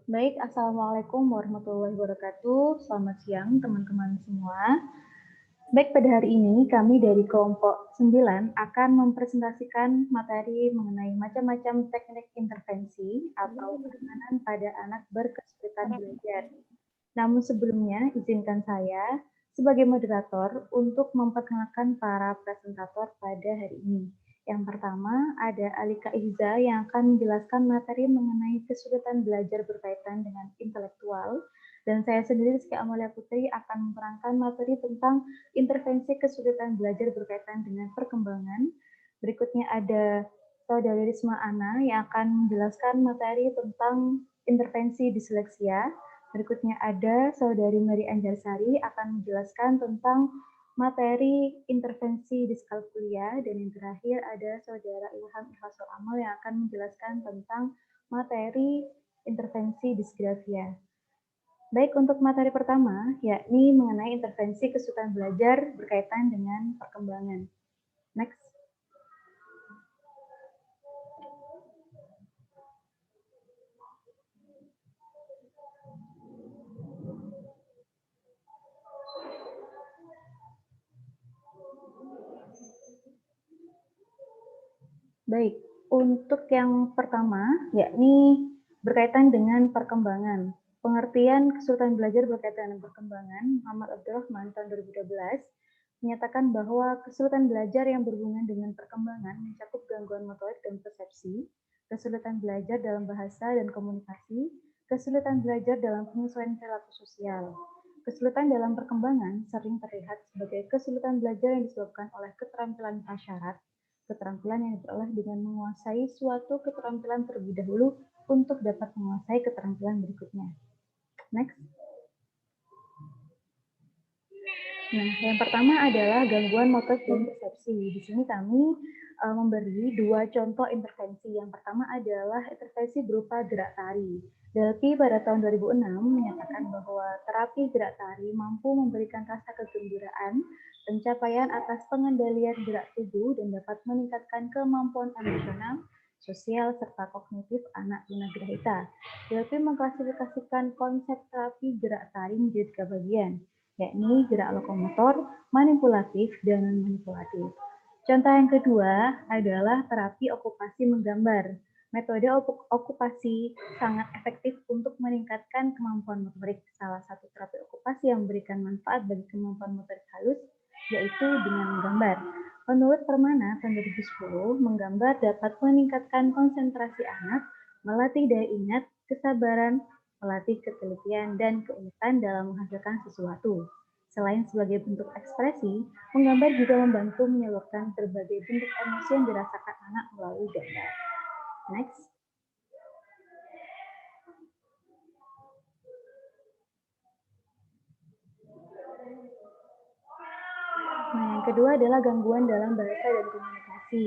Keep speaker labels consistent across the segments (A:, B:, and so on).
A: Baik, Assalamualaikum warahmatullahi wabarakatuh. Selamat siang teman-teman semua. Baik, pada hari ini kami dari kelompok 9 akan mempresentasikan materi mengenai macam-macam teknik intervensi atau penanganan pada anak berkesulitan belajar. Namun sebelumnya, izinkan saya sebagai moderator untuk memperkenalkan para presentator pada hari ini. Yang pertama ada Alika Ihza yang akan menjelaskan materi mengenai kesulitan belajar berkaitan dengan intelektual. Dan saya sendiri, Rizky Amalia Putri, akan menerangkan materi tentang intervensi kesulitan belajar berkaitan dengan perkembangan. Berikutnya ada Saudari Risma Ana yang akan menjelaskan materi tentang intervensi disleksia. Berikutnya ada Saudari Mary Anjarsari akan menjelaskan tentang materi intervensi diskalkulia, dan yang terakhir ada Saudara Ilham Ikhlasul Amal yang akan menjelaskan tentang materi intervensi disgrafia. Baik, untuk materi pertama, yakni mengenai intervensi kesulitan belajar berkaitan dengan perkembangan. Next. Baik, untuk yang pertama, yakni berkaitan dengan perkembangan. Pengertian kesulitan belajar berkaitan dengan perkembangan, Muhammad Abdurrahman tahun 2012 menyatakan bahwa kesulitan belajar yang berhubungan dengan perkembangan mencakup gangguan motorik dan persepsi, kesulitan belajar dalam bahasa dan komunikasi, kesulitan belajar dalam penyesuaian perilaku sosial. Kesulitan dalam perkembangan sering terlihat sebagai kesulitan belajar yang disebabkan oleh keterampilan prasyarat, keterampilan yang diperoleh dengan menguasai suatu keterampilan terlebih dahulu untuk dapat menguasai keterampilan berikutnya. Next. Nah, yang pertama adalah gangguan motorik dan persepsi. Di sini kami memberi dua contoh intervensi. Yang pertama adalah intervensi berupa gerak tari. Delphi pada tahun 2006 menyatakan bahwa terapi gerak tari mampu memberikan rasa kegembiraan, pencapaian atas pengendalian gerak tubuh, dan dapat meningkatkan kemampuan emosional, sosial, serta kognitif anak tunagrahita. Delphi mengklasifikasikan konsep terapi gerak tari menjadi tiga bagian, yakni gerak lokomotor, manipulatif, dan non-manipulatif. Contoh yang kedua adalah terapi okupasi menggambar. Metode okupasi sangat efektif untuk meningkatkan kemampuan motorik. Salah satu terapi okupasi yang memberikan manfaat bagi kemampuan motorik halus yaitu dengan menggambar. Menurut Permana tahun 2010, menggambar dapat meningkatkan konsentrasi anak, melatih daya ingat, kesabaran, melatih ketelitian dan keunikan dalam menghasilkan sesuatu. Selain sebagai bentuk ekspresi, menggambar juga membantu menyalurkan berbagai bentuk emosi yang dirasakan anak melalui gambar. Next. Nah, yang kedua adalah gangguan dalam bahasa dan komunikasi.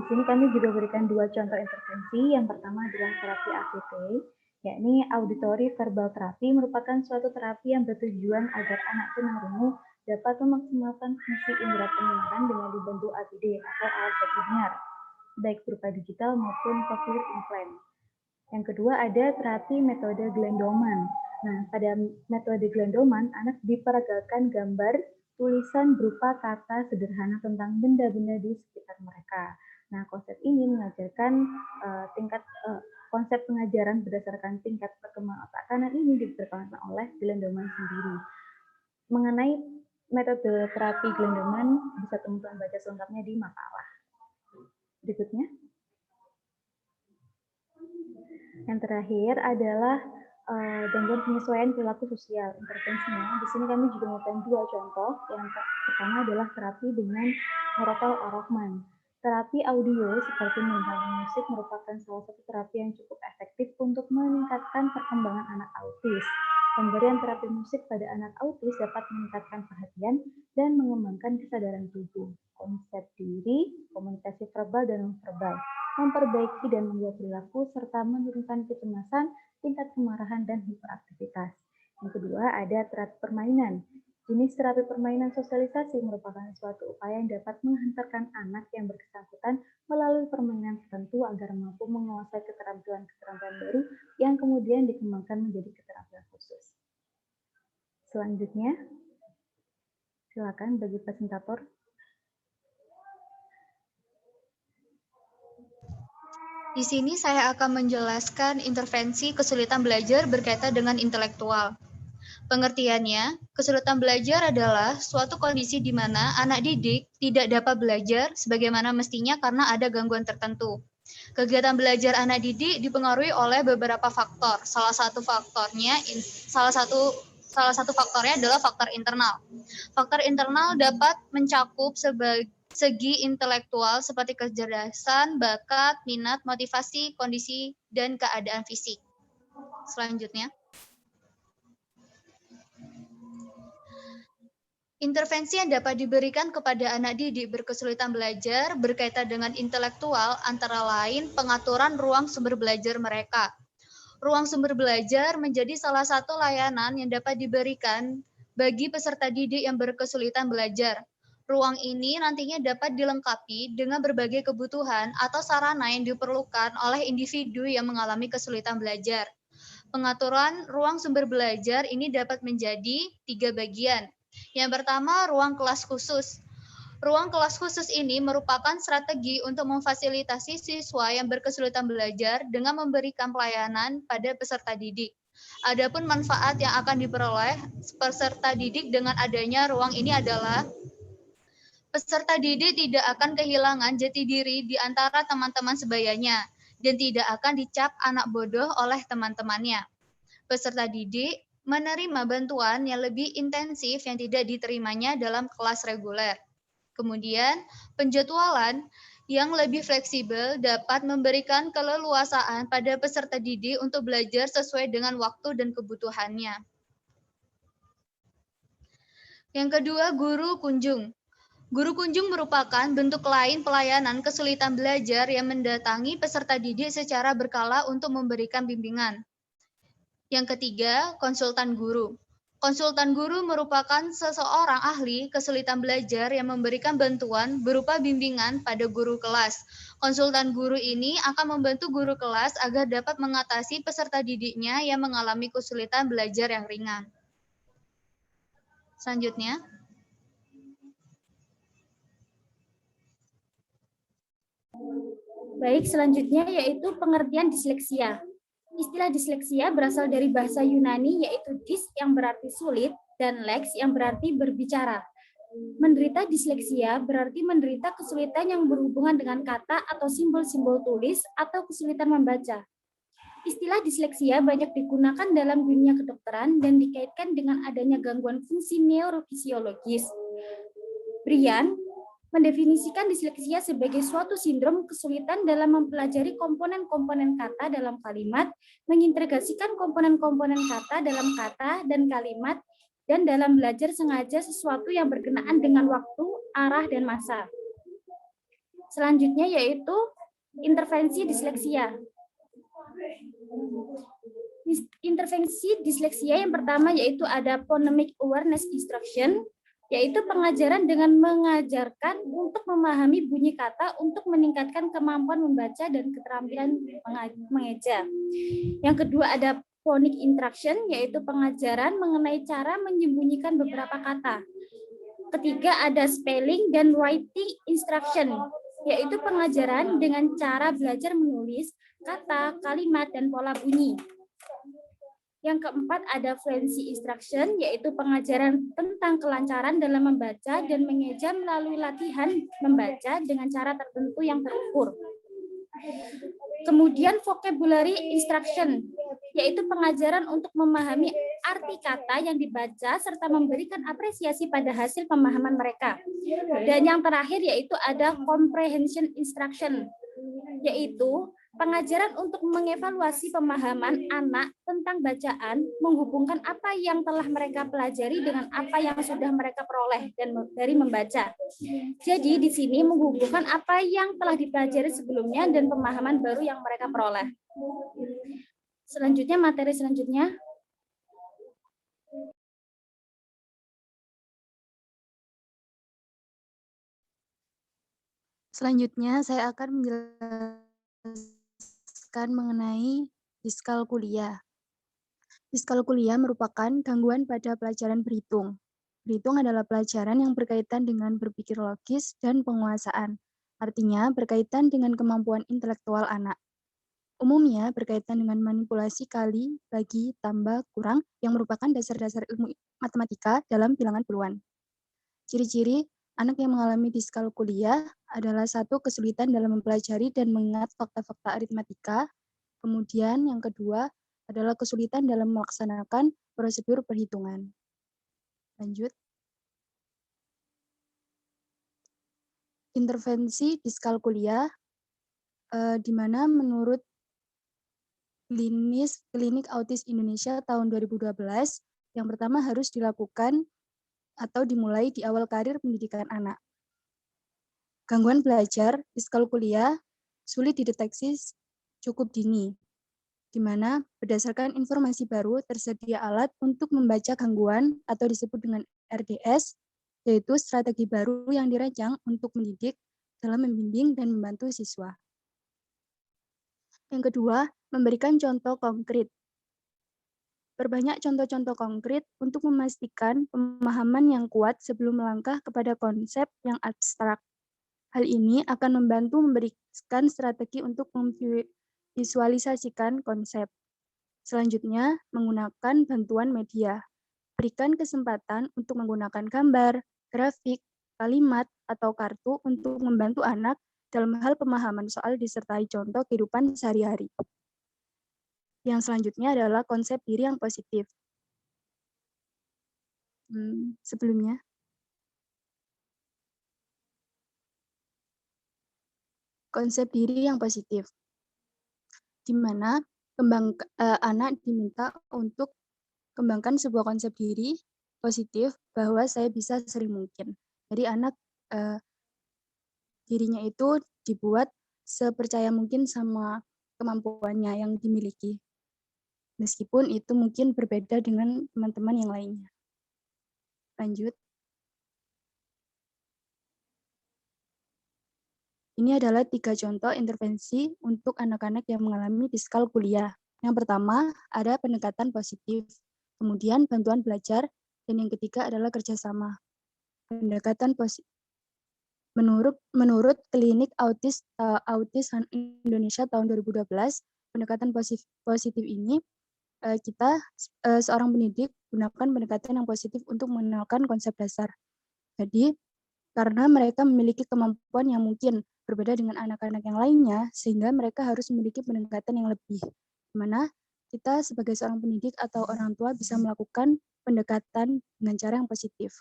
A: Di sini kami juga berikan dua contoh intervensi. Yang pertama adalah terapi AVT, yakni auditory verbal therapy, merupakan suatu terapi yang bertujuan agar anak tunarungu dapat memaksimalkan fungsi indera pendengaran dengan dibantu ABD atau alat bantu dengar, baik berupa digital maupun cochlear implant. Yang kedua ada terapi metode Glendoman. Nah, pada metode Glendoman, anak diperagakan gambar tulisan berupa kata sederhana tentang benda-benda di sekitar mereka. Nah, konsep ini mengajarkan konsep pengajaran berdasarkan tingkat perkembangan otak kanan ini diperkenalkan oleh Glendoman sendiri. Mengenai metode terapi Glendoman, bisa teman-teman baca selengkapnya di makalah. Berikutnya. Yang terakhir adalah gangguan penyesuaian perilaku sosial. Intervensinya di sini kami juga memberikan dua contoh. Yang pertama adalah terapi dengan Morotal Ar-Rahman. Terapi audio seperti mendengarkan musik merupakan salah satu terapi yang cukup efektif untuk meningkatkan perkembangan anak autis. Pemberian terapi musik pada anak autis dapat meningkatkan perhatian dan mengembangkan kesadaran tubuh, konsep diri, komunikasi verbal dan non-verbal, memperbaiki dan membuat perilaku, serta menurunkan kecemasan, tingkat kemarahan, dan hiperaktivitas. Yang kedua ada terapi permainan. Jenis terapi permainan sosialisasi merupakan suatu upaya yang dapat menghantarkan anak yang bersangkutan melalui permainan tertentu agar mampu menguasai keterampilan-keterampilan baru yang kemudian dikembangkan menjadi keterampilan khusus. Selanjutnya, silakan bagi presentator.
B: Di sini saya akan menjelaskan intervensi kesulitan belajar berkaitan dengan intelektual. Pengertiannya, kesulitan belajar adalah suatu kondisi di mana anak didik tidak dapat belajar sebagaimana mestinya karena ada gangguan tertentu. Kegiatan belajar anak didik dipengaruhi oleh beberapa faktor. Salah satu faktornya adalah faktor internal. Faktor internal dapat mencakup segi intelektual seperti kecerdasan, bakat, minat, motivasi, kondisi, dan keadaan fisik. Selanjutnya. Intervensi yang dapat diberikan kepada anak didik berkesulitan belajar berkaitan dengan intelektual antara lain pengaturan ruang sumber belajar mereka. Ruang sumber belajar menjadi salah satu layanan yang dapat diberikan bagi peserta didik yang berkesulitan belajar. Ruang ini nantinya dapat dilengkapi dengan berbagai kebutuhan atau sarana yang diperlukan oleh individu yang mengalami kesulitan belajar. Pengaturan ruang sumber belajar ini dapat menjadi 3 bagian. Yang pertama, ruang kelas khusus. Ruang kelas khusus ini merupakan strategi untuk memfasilitasi siswa yang berkesulitan belajar dengan memberikan pelayanan pada peserta didik. Adapun manfaat yang akan diperoleh peserta didik dengan adanya ruang ini adalah peserta didik tidak akan kehilangan jati diri di antara teman-teman sebayanya dan tidak akan dicap anak bodoh oleh teman-temannya. Peserta didik menerima bantuan yang lebih intensif yang tidak diterimanya dalam kelas reguler. Kemudian, penjadwalan yang lebih fleksibel dapat memberikan keleluasaan pada peserta didik untuk belajar sesuai dengan waktu dan kebutuhannya. Yang kedua, guru kunjung. Guru kunjung merupakan bentuk lain pelayanan kesulitan belajar yang mendatangi peserta didik secara berkala untuk memberikan bimbingan. Yang ketiga, konsultan guru. Konsultan guru merupakan seseorang ahli kesulitan belajar yang memberikan bantuan berupa bimbingan pada guru kelas. Konsultan guru ini akan membantu guru kelas agar dapat mengatasi peserta didiknya yang mengalami kesulitan belajar yang ringan. Selanjutnya.
C: Baik, selanjutnya yaitu pengertian disleksia. Istilah disleksia berasal dari bahasa Yunani yaitu dis yang berarti sulit dan lex yang berarti berbicara. Menderita disleksia berarti menderita kesulitan yang berhubungan dengan kata atau simbol-simbol tulis atau kesulitan membaca. Istilah disleksia banyak digunakan dalam dunia kedokteran dan dikaitkan dengan adanya gangguan fungsi neurofisiologis. Brian mendefinisikan disleksia sebagai suatu sindrom kesulitan dalam mempelajari komponen-komponen kata dalam kalimat, mengintegrasikan komponen-komponen kata dalam kata dan kalimat, dan dalam belajar sengaja sesuatu yang berkenaan dengan waktu, arah, dan masa. Selanjutnya yaitu intervensi disleksia. Intervensi disleksia yang pertama yaitu ada phonemic awareness instruction, yaitu pengajaran dengan mengajarkan untuk memahami bunyi kata untuk meningkatkan kemampuan membaca dan keterampilan mengeja. Yang kedua ada phonic instruction, yaitu pengajaran mengenai cara menyembunyikan beberapa kata. Ketiga ada spelling dan writing instruction, yaitu pengajaran dengan cara belajar menulis kata, kalimat, dan pola bunyi. Yang keempat ada fluency instruction, yaitu pengajaran tentang kelancaran dalam membaca dan mengeja melalui latihan membaca dengan cara tertentu yang terukur. Kemudian vocabulary instruction, yaitu pengajaran untuk memahami arti kata yang dibaca serta memberikan apresiasi pada hasil pemahaman mereka. Dan yang terakhir yaitu ada comprehension instruction, yaitu pengajaran untuk mengevaluasi pemahaman anak tentang bacaan, menghubungkan apa yang telah mereka pelajari dengan apa yang sudah mereka peroleh dari membaca. Jadi di sini menghubungkan apa yang telah dipelajari sebelumnya dan pemahaman baru yang mereka peroleh. Selanjutnya, materi selanjutnya.
D: Selanjutnya saya akan menjelaskan mengenai diskalkulia. Diskalkulia merupakan gangguan pada pelajaran berhitung. Berhitung adalah pelajaran yang berkaitan dengan berpikir logis dan penguasaan. Artinya berkaitan dengan kemampuan intelektual anak. Umumnya berkaitan dengan manipulasi kali, bagi, tambah, kurang yang merupakan dasar-dasar ilmu matematika dalam bilangan puluhan. Ciri-ciri anak yang mengalami diskalkulia adalah satu, kesulitan dalam mempelajari dan mengingat fakta-fakta aritmatika. Kemudian yang kedua adalah kesulitan dalam melaksanakan prosedur perhitungan. Lanjut. Intervensi diskalkulia, di mana menurut Klinik Autis Indonesia tahun 2012, yang pertama harus dilakukan atau dimulai di awal karir pendidikan anak. Gangguan belajar, diskalkulia, sulit dideteksi cukup dini, di mana berdasarkan informasi baru tersedia alat untuk membaca gangguan atau disebut dengan RDS, yaitu strategi baru yang dirancang untuk mendidik dalam membimbing dan membantu siswa. Yang kedua, memberikan contoh konkret. Perbanyak contoh-contoh konkret untuk memastikan pemahaman yang kuat sebelum melangkah kepada konsep yang abstrak. Hal ini akan membantu memberikan strategi untuk memvisualisasikan konsep. Selanjutnya, menggunakan bantuan media. Berikan kesempatan untuk menggunakan gambar, grafik, kalimat, atau kartu untuk membantu anak dalam hal pemahaman soal disertai contoh kehidupan sehari-hari. Yang selanjutnya adalah konsep diri yang positif. Sebelumnya, konsep diri yang positif, di mana anak diminta untuk kembangkan sebuah konsep diri positif bahwa saya bisa sering mungkin. Jadi anak dirinya itu dibuat sepercaya mungkin sama kemampuannya yang dimiliki. Meskipun itu mungkin berbeda dengan teman-teman yang lainnya. Lanjut. Ini adalah 3 contoh intervensi untuk anak-anak yang mengalami diskalkulia. Yang pertama, ada pendekatan positif. Kemudian bantuan belajar, dan yang ketiga adalah kerjasama. Pendekatan positif. Menurut Klinik Autis Indonesia tahun 2012, pendekatan positif ini kita seorang pendidik gunakan pendekatan yang positif untuk mengenalkan konsep dasar. Jadi, karena mereka memiliki kemampuan yang mungkin berbeda dengan anak-anak yang lainnya, sehingga mereka harus memiliki pendekatan yang lebih. Di mana kita sebagai seorang pendidik atau orang tua bisa melakukan pendekatan dengan cara yang positif.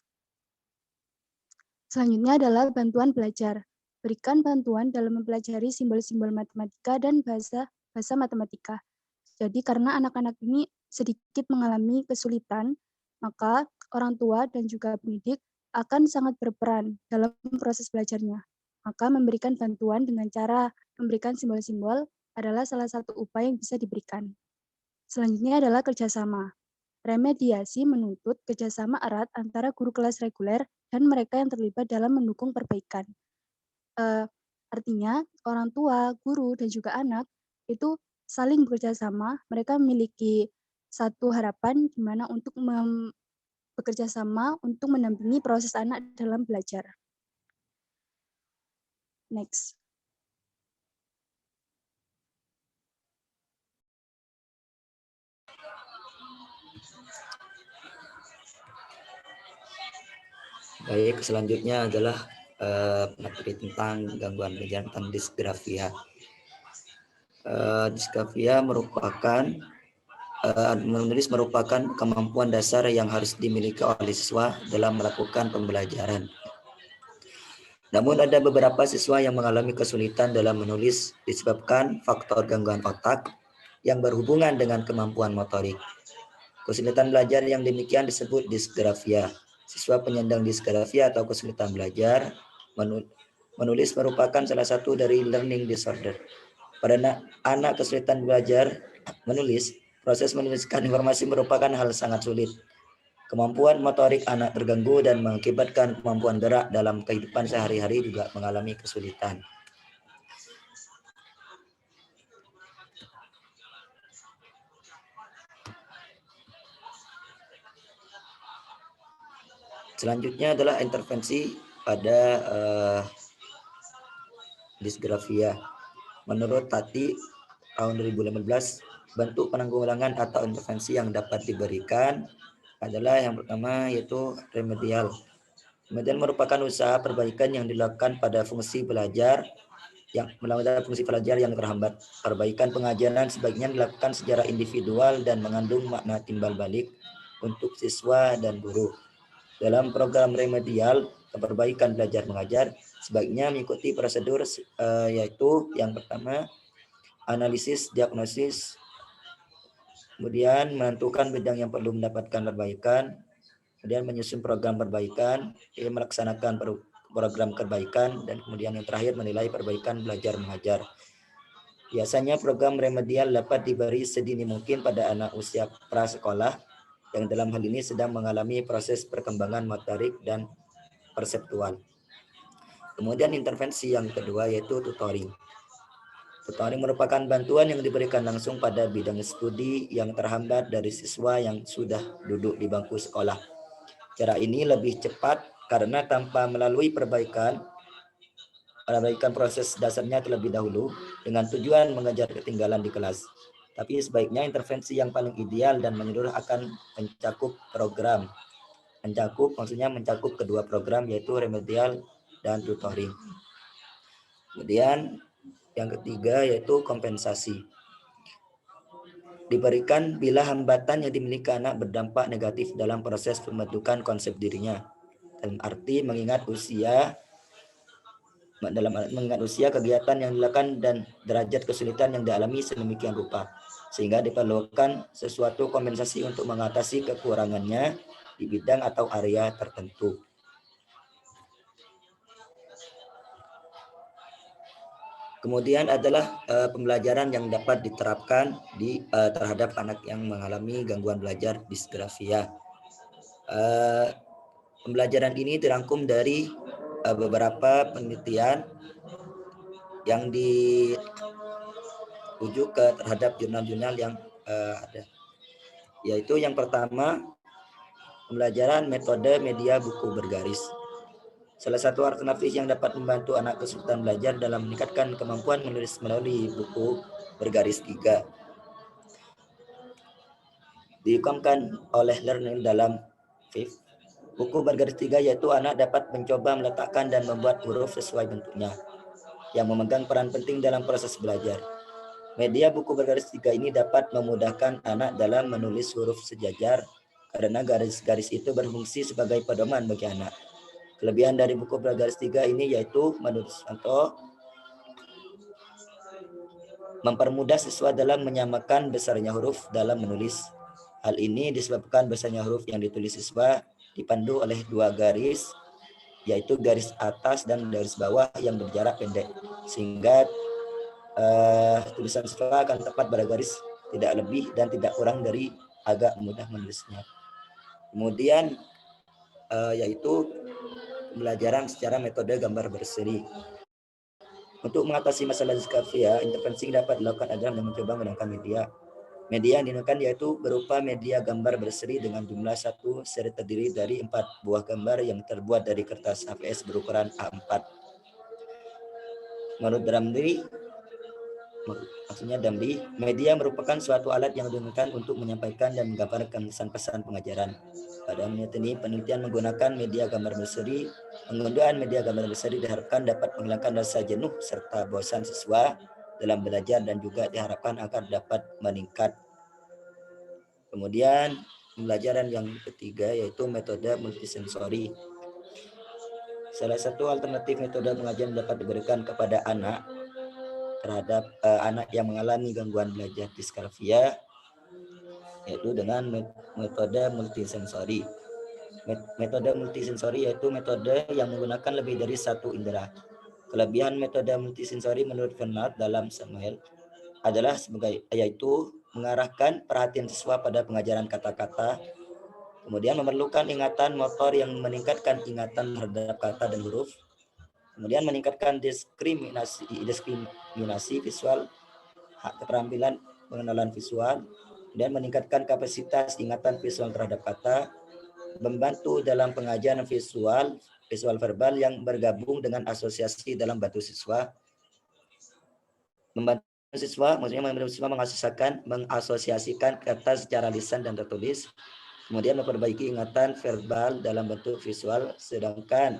D: Selanjutnya adalah bantuan belajar. Berikan bantuan dalam mempelajari simbol-simbol matematika dan bahasa matematika. Jadi karena anak-anak ini sedikit mengalami kesulitan, maka orang tua dan juga pendidik akan sangat berperan dalam proses belajarnya. Maka memberikan bantuan dengan cara memberikan simbol-simbol adalah salah satu upaya yang bisa diberikan. Selanjutnya adalah kerjasama. Remediasi menuntut kerjasama erat antara guru kelas reguler dan mereka yang terlibat dalam mendukung perbaikan. Artinya, orang tua, guru, dan juga anak itu saling bekerja sama, mereka memiliki satu harapan di mana untuk bekerja sama untuk mendampingi proses anak dalam belajar. Next.
E: Baik, selanjutnya adalah materi tentang gangguan belajar tentang disgrafia. Disgrafia merupakan menulis merupakan kemampuan dasar yang harus dimiliki oleh siswa dalam melakukan pembelajaran. Namun ada beberapa siswa yang mengalami kesulitan dalam menulis disebabkan faktor gangguan otak yang berhubungan dengan kemampuan motorik. Kesulitan belajar yang demikian disebut disgrafia. Siswa penyandang disgrafia atau kesulitan belajar menulis merupakan salah satu dari learning disorder. Pada anak kesulitan belajar menulis, proses menuliskan informasi merupakan hal sangat sulit. Kemampuan motorik anak terganggu dan mengakibatkan kemampuan gerak dalam kehidupan sehari-hari juga mengalami kesulitan. Selanjutnya adalah intervensi pada disgrafia. Menurut Tati tahun 2015, bentuk penanggulangan atau intervensi yang dapat diberikan adalah yang pertama yaitu remedial. Remedial merupakan usaha perbaikan yang dilakukan pada fungsi belajar yang terhambat. Perbaikan pengajaran sebaiknya dilakukan secara individual dan mengandung makna timbal balik untuk siswa dan guru. Dalam program remedial, perbaikan belajar mengajar sebaiknya mengikuti prosedur yaitu yang pertama analisis, diagnosis, kemudian menentukan bidang yang perlu mendapatkan perbaikan, kemudian menyusun program perbaikan, melaksanakan program perbaikan, dan kemudian yang terakhir menilai perbaikan belajar mengajar. Biasanya program remedial dapat diberi sedini mungkin pada anak usia prasekolah yang dalam hal ini sedang mengalami proses perkembangan motorik dan perseptual. Kemudian intervensi yang kedua yaitu tutoring. Tutoring merupakan bantuan yang diberikan langsung pada bidang studi yang terhambat dari siswa yang sudah duduk di bangku sekolah. Cara ini lebih cepat karena tanpa melalui perbaikan proses dasarnya terlebih dahulu dengan tujuan mengejar ketinggalan di kelas. Tapi sebaiknya intervensi yang paling ideal dan menyeluruh akan mencakup program. Mencakup kedua program yaitu remedial dan tutoring. Kemudian yang ketiga yaitu kompensasi. Diberikan bila hambatan yang dimiliki anak berdampak negatif dalam proses pembentukan konsep dirinya. Dalam arti mengingat usia, kegiatan yang dilakukan dan derajat kesulitan yang dialami sedemikian rupa. Sehingga diperlukan sesuatu kompensasi untuk mengatasi kekurangannya di bidang atau area tertentu. Kemudian adalah pembelajaran yang dapat diterapkan terhadap anak yang mengalami gangguan belajar disgrafia. Pembelajaran ini dirangkum dari beberapa penelitian yang dirujuk terhadap jurnal-jurnal yang ada. Yaitu yang pertama, pembelajaran metode media buku bergaris. Salah satu alternatif yang dapat membantu anak kesulitan belajar dalam meningkatkan kemampuan menulis melalui buku bergaris 3. Dikembangkan oleh Learning dalam FIF. Buku bergaris 3 yaitu anak dapat mencoba meletakkan dan membuat huruf sesuai bentuknya, yang memegang peran penting dalam proses belajar. Media buku bergaris 3 ini dapat memudahkan anak dalam menulis huruf sejajar karena garis-garis itu berfungsi sebagai pedoman bagi anak. Kelebihan dari buku bergaris 3 ini yaitu menurut Santo mempermudah siswa dalam menyamakan besarnya huruf dalam menulis. Hal ini disebabkan besarnya huruf yang ditulis siswa dipandu oleh 2 garis, yaitu garis atas dan garis bawah yang berjarak pendek, sehingga tulisan siswa akan tepat pada garis, tidak lebih dan tidak kurang dari agak mudah menulisnya. Kemudian yaitu pembelajaran secara metode gambar berseri. Untuk mengatasi masalah disgrafia, intervensi dapat dilakukan adalah mencoba menggunakan media. Media yang digunakan yaitu berupa media gambar berseri dengan jumlah 1 seri terdiri dari 4 buah gambar yang terbuat dari kertas HVS berukuran A4. Menurut Damri, media merupakan suatu alat yang digunakan untuk menyampaikan dan menggambarkan pesan-pesan pengajaran. Pada menit ini, penelitian menggunakan media gambar berseri. Penggunaan media gambar berseri diharapkan dapat menghilangkan rasa jenuh serta bosan siswa dalam belajar dan juga diharapkan agar dapat meningkat. Kemudian pembelajaran yang ketiga yaitu metode multisensori. Salah satu alternatif metode pengajaran dapat diberikan kepada anak terhadap anak yang mengalami gangguan belajar disgrafia yaitu dengan metode multisensori. Metode multisensori yaitu metode yang menggunakan lebih dari 1 indera. Kelebihan metode multisensori menurut Bernard dalam Samuel adalah yaitu mengarahkan perhatian siswa pada pengajaran kata-kata Kemudian memerlukan ingatan motor yang meningkatkan ingatan terhadap kata dan huruf. Kemudian meningkatkan diskriminasi visual, hak keterampilan pengenalan visual, dan meningkatkan kapasitas ingatan visual terhadap kata, membantu dalam pengajaran visual verbal yang bergabung dengan asosiasi dalam bantu siswa, membantu siswa, maksudnya membantu siswa mengasosiasikan kata secara lisan dan tertulis, kemudian memperbaiki ingatan verbal dalam bentuk visual, sedangkan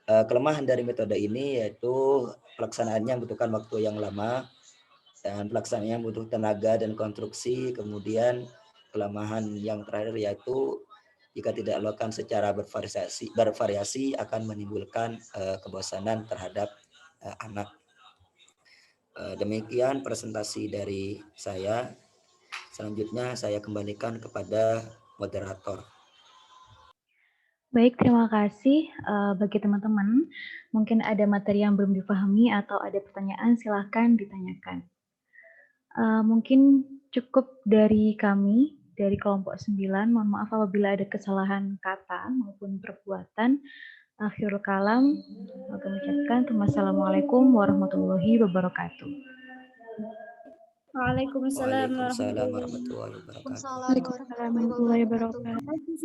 E: kelemahan dari metode ini yaitu pelaksanaannya membutuhkan waktu yang lama dan pelaksanaannya butuh tenaga dan konstruksi. Kemudian kelemahan yang terakhir yaitu jika tidak dilakukan secara bervariasi akan menimbulkan kebosanan terhadap anak. Demikian presentasi dari saya. Selanjutnya saya kembalikan kepada moderator.
A: Baik, terima kasih bagi teman-teman. Mungkin ada materi yang belum dipahami atau ada pertanyaan, silahkan ditanyakan. Mungkin cukup dari kami, dari kelompok 9. Mohon maaf apabila ada kesalahan kata maupun perbuatan. Akhirul kalam, kami ucapkan wassalamualaikum warahmatullahi wabarakatuh.
C: Waalaikumsalam
E: Waalaikumsalam warahmatullahi wabarakatuh.
B: Waalaikumsalam warahmatullahi wabarakatuh.